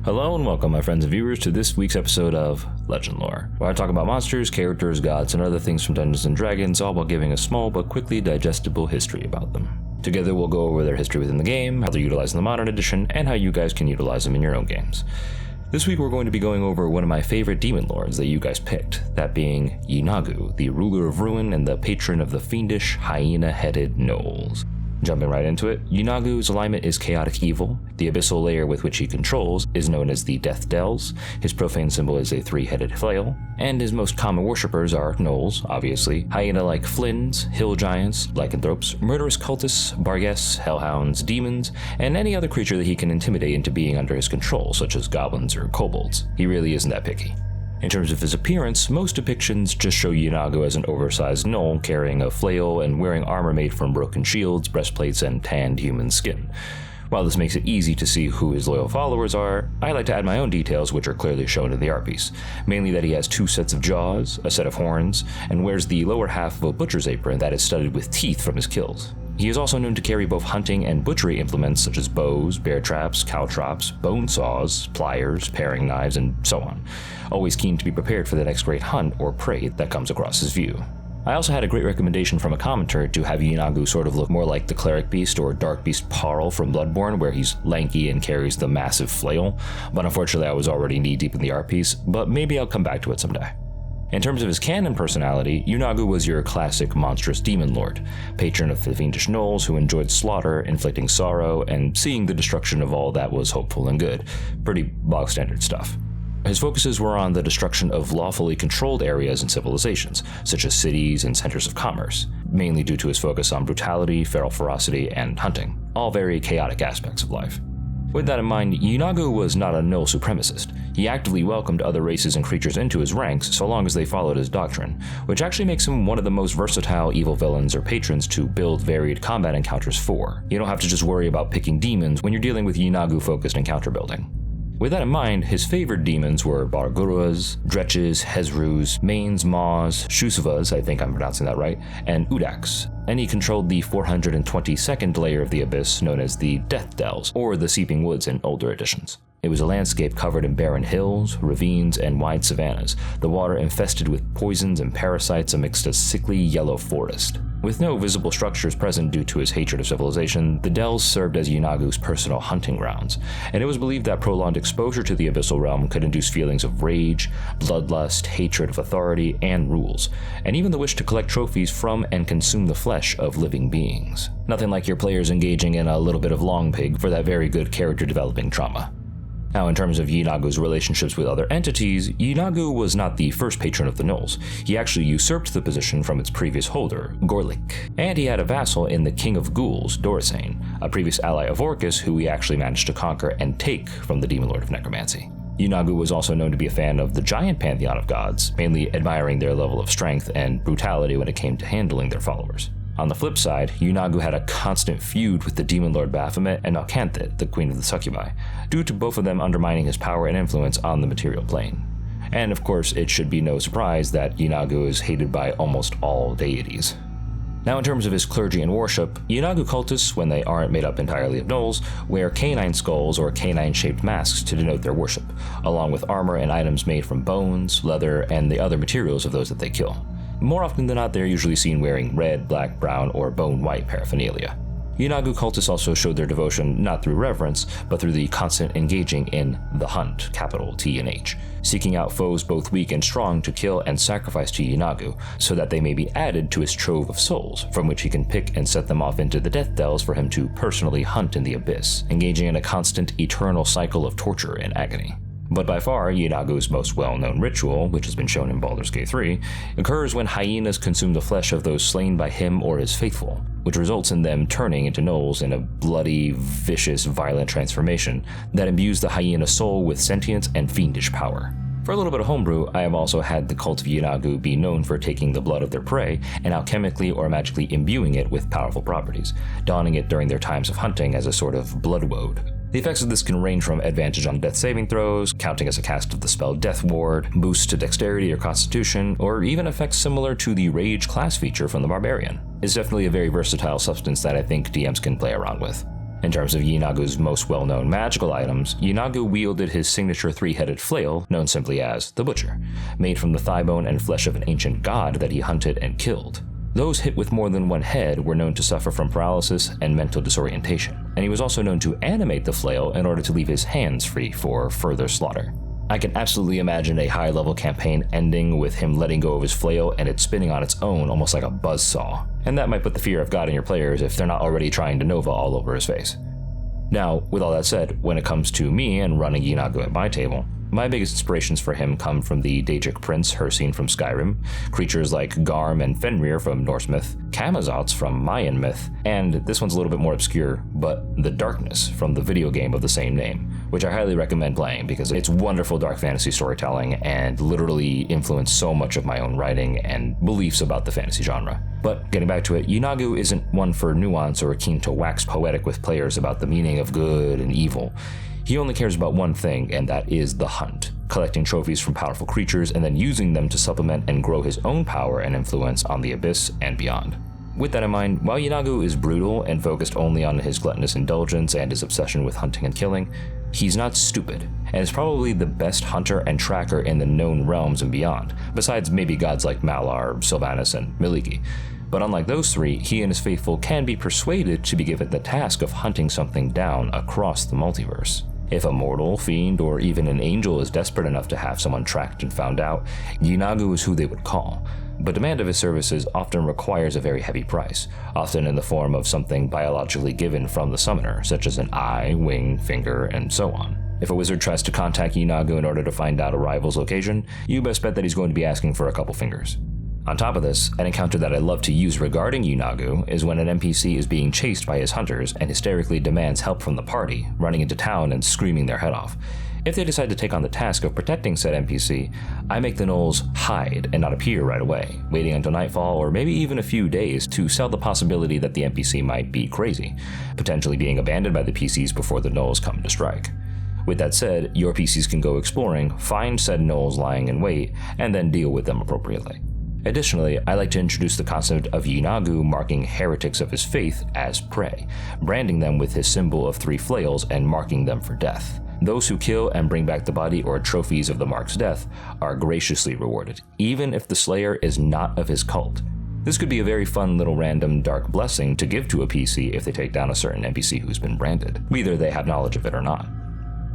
Hello and welcome, my friends and viewers, to this week's episode of Legendlore, where I talk about monsters, characters, gods, and other things from Dungeons & Dragons, all while giving a small but quickly digestible history about them. Together we'll go over their history within the game, how they're utilized in the modern edition, and how you guys can utilize them in your own games. This week we're going to be going over one of my favorite demon lords that you guys picked, that being Yeenoghu, the ruler of ruin and the patron of the fiendish, hyena-headed Gnolls. Jumping right into it, Yeenoghu's alignment is chaotic evil. The abyssal layer with which he controls is known as the Death Dells. His profane symbol is a three-headed flail, and his most common worshippers are Gnolls, obviously, hyena-like Flins, hill giants, lycanthropes, murderous cultists, barghest, hellhounds, demons, and any other creature that he can intimidate into being under his control, such as goblins or kobolds. He really isn't that picky. In terms of his appearance, most depictions just show Yeenoghu as an oversized gnoll carrying a flail and wearing armor made from broken shields, breastplates, and tanned human skin. While this makes it easy to see who his loyal followers are, I like to add my own details which are clearly shown in the art piece, mainly that he has two sets of jaws, a set of horns, and wears the lower half of a butcher's apron that is studded with teeth from his kills. He is also known to carry both hunting and butchery implements such as bows, bear traps, caltrops, bone saws, pliers, paring knives, and so on, always keen to be prepared for the next great hunt or prey that comes across his view. I also had a great recommendation from a commenter to have Yeenoghu sort of look more like the cleric beast or dark beast Parl from Bloodborne, where he's lanky and carries the massive flail, but unfortunately I was already knee-deep in the art piece, but maybe I'll come back to it someday. In terms of his canon personality, Yeenoghu was your classic monstrous demon lord, patron of the fiendish Gnolls who enjoyed slaughter, inflicting sorrow, and seeing the destruction of all that was hopeful and good. Pretty bog-standard stuff. His focuses were on the destruction of lawfully controlled areas and civilizations, such as cities and centers of commerce, mainly due to his focus on brutality, feral ferocity, and hunting, all very chaotic aspects of life. With that in mind, Yeenoghu was not a Gnoll supremacist. He actively welcomed other races and creatures into his ranks so long as they followed his doctrine, which actually makes him one of the most versatile evil villains or patrons to build varied combat encounters for. You don't have to just worry about picking demons when you're dealing with Yeenoghu-focused encounter building. With that in mind, his favored demons were Barguras, Dretches, Hezrus, Manes, Maws, Shusvas, I think I'm pronouncing that right, and Udaks, and he controlled the 422nd layer of the abyss known as the Death Dells, or the Seeping Woods in older editions. It was a landscape covered in barren hills, ravines, and wide savannas, the water infested with poisons and parasites amidst a sickly yellow forest. With no visible structures present due to his hatred of civilization, the Dells served as Yeenoghu's personal hunting grounds, and it was believed that prolonged exposure to the abyssal realm could induce feelings of rage, bloodlust, hatred of authority and rules, and even the wish to collect trophies from and consume the flesh of living beings. Nothing like your players engaging in a little bit of long pig for that very good character developing trauma. Now, in terms of Yeenoghu's relationships with other entities, Yeenoghu was not the first patron of the Gnolls. He actually usurped the position from its previous holder, Gorlik. And he had a vassal in the King of Ghouls, Dorisane, a previous ally of Orcus who he actually managed to conquer and take from the Demon Lord of Necromancy. Yeenoghu was also known to be a fan of the giant pantheon of gods, mainly admiring their level of strength and brutality when it came to handling their followers. On the flip side, Yeenoghu had a constant feud with the demon lord Baphomet and Alcanthit, the queen of the succubi, due to both of them undermining his power and influence on the material plane. And of course, it should be no surprise that Yeenoghu is hated by almost all deities. Now, in terms of his clergy and worship, Yeenoghu cultists, when they aren't made up entirely of Gnolls, wear canine skulls or canine-shaped masks to denote their worship, along with armor and items made from bones, leather, and the other materials of those that they kill. More often than not, they're usually seen wearing red, black, brown, or bone-white paraphernalia. Yeenoghu cultists also showed their devotion not through reverence, but through the constant engaging in the hunt, capital T and H, seeking out foes both weak and strong to kill and sacrifice to Yeenoghu, so that they may be added to his trove of souls, from which he can pick and set them off into the Death Dells for him to personally hunt in the abyss, engaging in a constant, eternal cycle of torture and agony. But by far, Yeenoghu's most well-known ritual, which has been shown in Baldur's Gate 3, occurs when hyenas consume the flesh of those slain by him or his faithful, which results in them turning into Gnolls in a bloody, vicious, violent transformation that imbues the hyena soul with sentience and fiendish power. For a little bit of homebrew, I have also had the cult of Yeenoghu be known for taking the blood of their prey and alchemically or magically imbuing it with powerful properties, donning it during their times of hunting as a sort of blood woad. The effects of this can range from advantage on death saving throws, counting as a cast of the spell Death Ward, boosts to dexterity or constitution, or even effects similar to the Rage class feature from the Barbarian. It's definitely a very versatile substance that I think DMs can play around with. In terms of Yeenoghu's most well-known magical items, Yeenoghu wielded his signature three-headed flail, known simply as the Butcher, made from the thigh bone and flesh of an ancient god that he hunted and killed. Those hit with more than one head were known to suffer from paralysis and mental disorientation, and he was also known to animate the flail in order to leave his hands free for further slaughter. I can absolutely imagine a high-level campaign ending with him letting go of his flail and it spinning on its own almost like a buzzsaw, and that might put the fear of God in your players if they're not already trying to Nova all over his face. Now, with all that said, when it comes to me and running Yeenoghu at my table, my biggest inspirations for him come from the Daedric Prince Hircine from Skyrim, creatures like Garm and Fenrir from Norse myth, Camazotz from Mayan myth, and this one's a little bit more obscure, but the Darkness from the video game of the same name, which I highly recommend playing because it's wonderful dark fantasy storytelling and literally influenced so much of my own writing and beliefs about the fantasy genre. But getting back to it, Yeenoghu isn't one for nuance or keen to wax poetic with players about the meaning of good and evil. He only cares about one thing, and that is the hunt, collecting trophies from powerful creatures and then using them to supplement and grow his own power and influence on the Abyss and beyond. With that in mind, while Yeenoghu is brutal and focused only on his gluttonous indulgence and his obsession with hunting and killing, he's not stupid, and is probably the best hunter and tracker in the known realms and beyond, besides maybe gods like Malar, Sylvanas, and Miliki. But unlike those three, he and his faithful can be persuaded to be given the task of hunting something down across the multiverse. If a mortal, fiend, or even an angel is desperate enough to have someone tracked and found out, Yeenoghu is who they would call. But demand of his services often requires a very heavy price, often in the form of something biologically given from the summoner, such as an eye, wing, finger, and so on. If a wizard tries to contact Yeenoghu in order to find out a rival's location, you best bet that he's going to be asking for a couple fingers. On top of this, an encounter that I love to use regarding Yeenoghu is when an NPC is being chased by his hunters and hysterically demands help from the party, running into town and screaming their head off. If they decide to take on the task of protecting said NPC, I make the Gnolls hide and not appear right away, waiting until nightfall or maybe even a few days to sell the possibility that the NPC might be crazy, potentially being abandoned by the PCs before the Gnolls come to strike. With that said, your PCs can go exploring, find said Gnolls lying in wait, and then deal with them appropriately. Additionally, I like to introduce the concept of Yeenoghu marking heretics of his faith as prey, branding them with his symbol of three flails and marking them for death. Those who kill and bring back the body or trophies of the mark's death are graciously rewarded, even if the slayer is not of his cult. This could be a very fun little random dark blessing to give to a PC if they take down a certain NPC who's been branded, whether they have knowledge of it or not.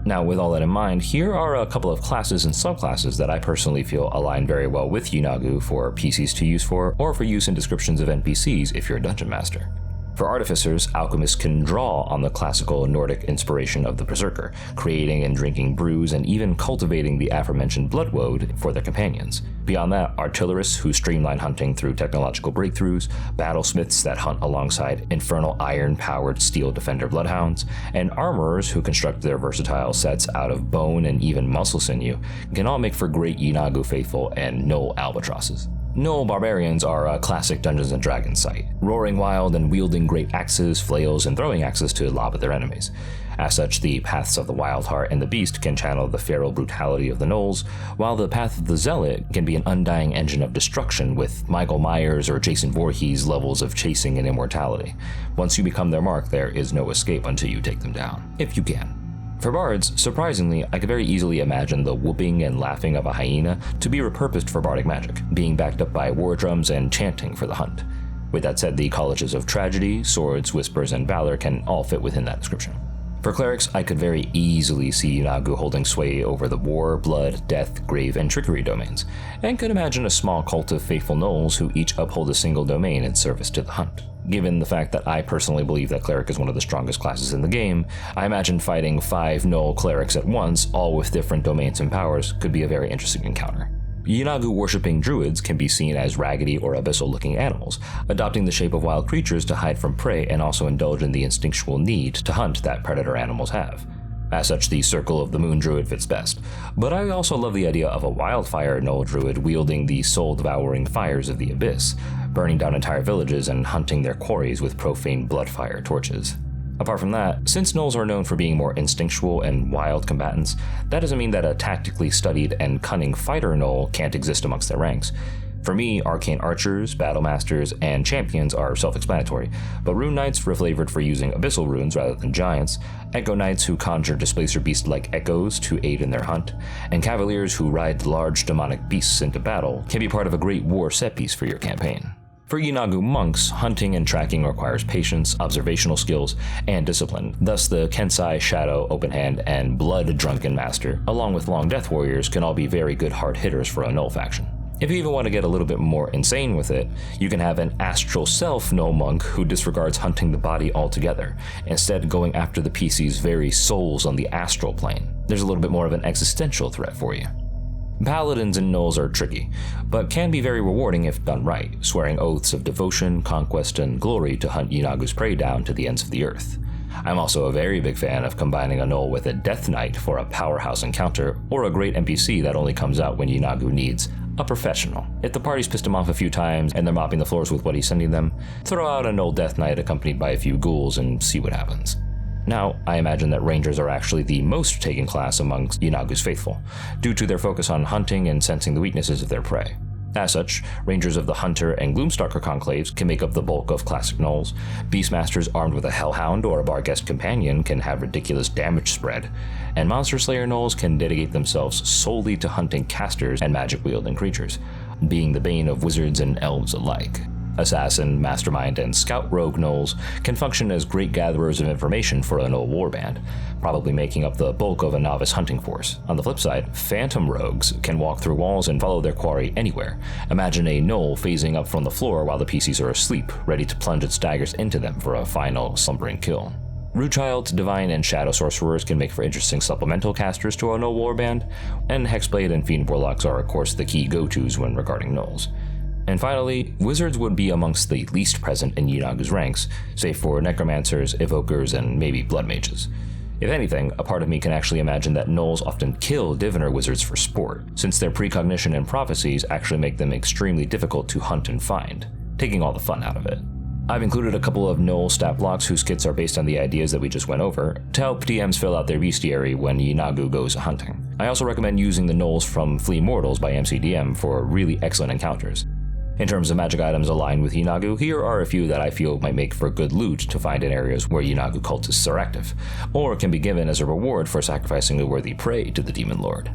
Now, with all that in mind, here are a couple of classes and subclasses that I personally feel align very well with Yeenoghu for PCs to use for, or for use in descriptions of NPCs if you're a dungeon master. For artificers, alchemists can draw on the classical Nordic inspiration of the Berserker, creating and drinking brews and even cultivating the aforementioned blood woad for their companions. Beyond that, artillerists who streamline hunting through technological breakthroughs, battlesmiths that hunt alongside infernal iron-powered steel defender bloodhounds, and armorers who construct their versatile sets out of bone and even muscle sinew can all make for great Yeenoghu faithful and Gnoll albatrosses. Gnoll barbarians are a classic Dungeons & Dragons sight, roaring wild and wielding great axes, flails, and throwing axes to lob at their enemies. As such, the Paths of the Wildheart and the Beast can channel the feral brutality of the Gnolls, while the Path of the Zealot can be an undying engine of destruction with Michael Myers or Jason Voorhees levels of chasing and immortality. Once you become their mark, there is no escape until you take them down, if you can. For bards, surprisingly, I could very easily imagine the whooping and laughing of a hyena to be repurposed for bardic magic, being backed up by war drums and chanting for the hunt. With that said, the colleges of tragedy, swords, whispers, and valor can all fit within that description. For clerics, I could very easily see Yeenoghu holding sway over the war, blood, death, grave, and trickery domains, and could imagine a small cult of faithful Gnolls who each uphold a single domain in service to the hunt. Given the fact that I personally believe that cleric is one of the strongest classes in the game, I imagine fighting 5 Gnoll clerics at once, all with different domains and powers, could be a very interesting encounter. Yeenoghu worshipping druids can be seen as raggedy or abyssal-looking animals, adopting the shape of wild creatures to hide from prey and also indulge in the instinctual need to hunt that predator animals have. As such, the Circle of the Moon druid fits best, but I also love the idea of a wildfire Gnoll druid wielding the soul-devouring fires of the Abyss, burning down entire villages and hunting their quarries with profane bloodfire torches. Apart from that, since Gnolls are known for being more instinctual and wild combatants, that doesn't mean that a tactically studied and cunning fighter Gnoll can't exist amongst their ranks. For me, arcane archers, battle masters, and champions are self-explanatory, but rune knights were flavored for using abyssal runes rather than giants, echo knights who conjure displacer beasts like echoes to aid in their hunt, and cavaliers who ride large demonic beasts into battle can be part of a great war set piece for your campaign. For Yeenoghu monks, hunting and tracking requires patience, observational skills, and discipline. Thus, the Kensai, Shadow, Open Hand, and Blood Drunken Master, along with Long Death Warriors, can all be very good hard hitters for a Gnoll faction. If you even want to get a little bit more insane with it, you can have an Astral Self Gnoll monk who disregards hunting the body altogether, instead going after the PC's very souls on the astral plane. There's a little bit more of an existential threat for you. Paladins and Gnolls are tricky, but can be very rewarding if done right, swearing oaths of devotion, conquest, and glory to hunt Yeenoghu's prey down to the ends of the earth. I'm also a very big fan of combining a Gnoll with a Death Knight for a powerhouse encounter, or a great NPC that only comes out when Yeenoghu needs a professional. If the party's pissed him off a few times and they're mopping the floors with what he's sending them, throw out an old Death Knight accompanied by a few ghouls and see what happens. Now, I imagine that Rangers are actually the most taken class amongst Yeenoghu's faithful, due to their focus on hunting and sensing the weaknesses of their prey. As such, Rangers of the Hunter and Gloomstalker conclaves can make up the bulk of classic Gnolls, Beastmasters armed with a Hellhound or a Barghest companion can have ridiculous damage spread, and Monster Slayer Gnolls can dedicate themselves solely to hunting casters and magic-wielding creatures, being the bane of wizards and elves alike. Assassin, Mastermind, and Scout Rogue Gnolls can function as great gatherers of information for a Gnoll warband, probably making up the bulk of a novice hunting force. On the flip side, Phantom Rogues can walk through walls and follow their quarry anywhere. Imagine a Gnoll phasing up from the floor while the PCs are asleep, ready to plunge its daggers into them for a final slumbering kill. Rootchilds, Divine, and Shadow Sorcerers can make for interesting supplemental casters to a Gnoll warband, and Hexblade and Fiend Warlocks are of course the key go-tos when regarding Gnolls. And finally, wizards would be amongst the least present in Yeenoghu's ranks, save for necromancers, evokers, and maybe blood mages. If anything, a part of me can actually imagine that Gnolls often kill diviner wizards for sport, since their precognition and prophecies actually make them extremely difficult to hunt and find, taking all the fun out of it. I've included a couple of Gnoll stat blocks whose kits are based on the ideas that we just went over, to help DMs fill out their bestiary when Yeenoghu goes hunting. I also recommend using the Gnolls from Flee Mortals by MCDM for really excellent encounters. In terms of magic items aligned with Yeenoghu, here are a few that I feel might make for good loot to find in areas where Yeenoghu cultists are active, or can be given as a reward for sacrificing a worthy prey to the Demon Lord.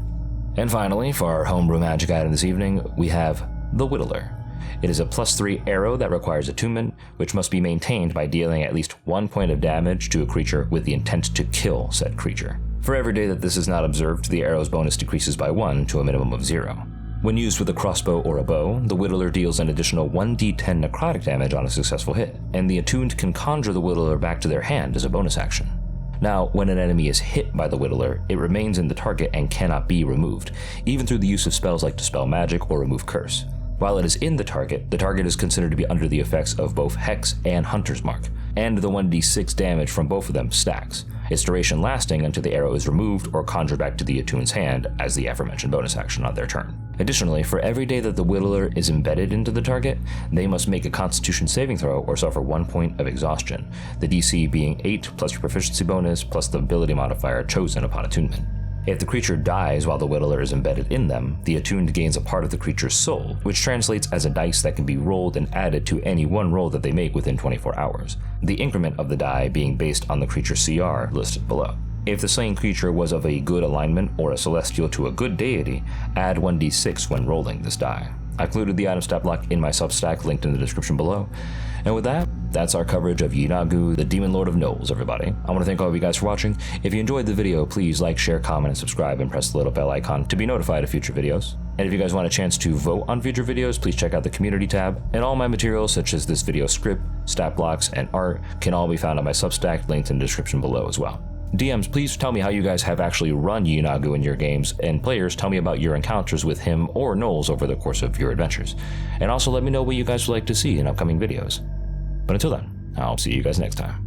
And finally, for our homebrew magic item this evening, we have the Whittler. It is a +3 arrow that requires attunement, which must be maintained by dealing at least 1 point of damage to a creature with the intent to kill said creature. For every day that this is not observed, the arrow's bonus decreases by 1 to a minimum of 0. When used with a crossbow or a bow, the Whittler deals an additional 1d10 necrotic damage on a successful hit, and the attuned can conjure the Whittler back to their hand as a bonus action. Now, when an enemy is hit by the Whittler, it remains in the target and cannot be removed, even through the use of spells like Dispel Magic or Remove Curse. While it is in the target is considered to be under the effects of both Hex and Hunter's Mark, and the 1d6 damage from both of them stacks, its duration lasting until the arrow is removed or conjured back to the attune's hand as the aforementioned bonus action on their turn. Additionally, for every day that the Whittler is embedded into the target, they must make a Constitution saving throw or suffer 1 point of exhaustion, the DC being 8 plus your proficiency bonus plus the ability modifier chosen upon attunement. If the creature dies while the Whittler is embedded in them, the attuned gains a part of the creature's soul, which translates as a dice that can be rolled and added to any one roll that they make within 24 hours, the increment of the die being based on the creature's CR listed below. If the slain creature was of a good alignment or a celestial to a good deity, add 1d6 when rolling this die. I included the item stat block in my Substack linked in the description below. And with that, that's our coverage of Yeenoghu, the Demon Lord of Gnolls, everybody. I want to thank all of you guys for watching. If you enjoyed the video, please like, share, comment, and subscribe, and press the little bell icon to be notified of future videos. And if you guys want a chance to vote on future videos, please check out the community tab. And all my materials, such as this video script, stat blocks, and art, can all be found on my Substack linked in the description below as well. DMs, please tell me how you guys have actually run Yeenoghu in your games, and players, tell me about your encounters with him or Gnolls over the course of your adventures. And also let me know what you guys would like to see in upcoming videos. But until then, I'll see you guys next time.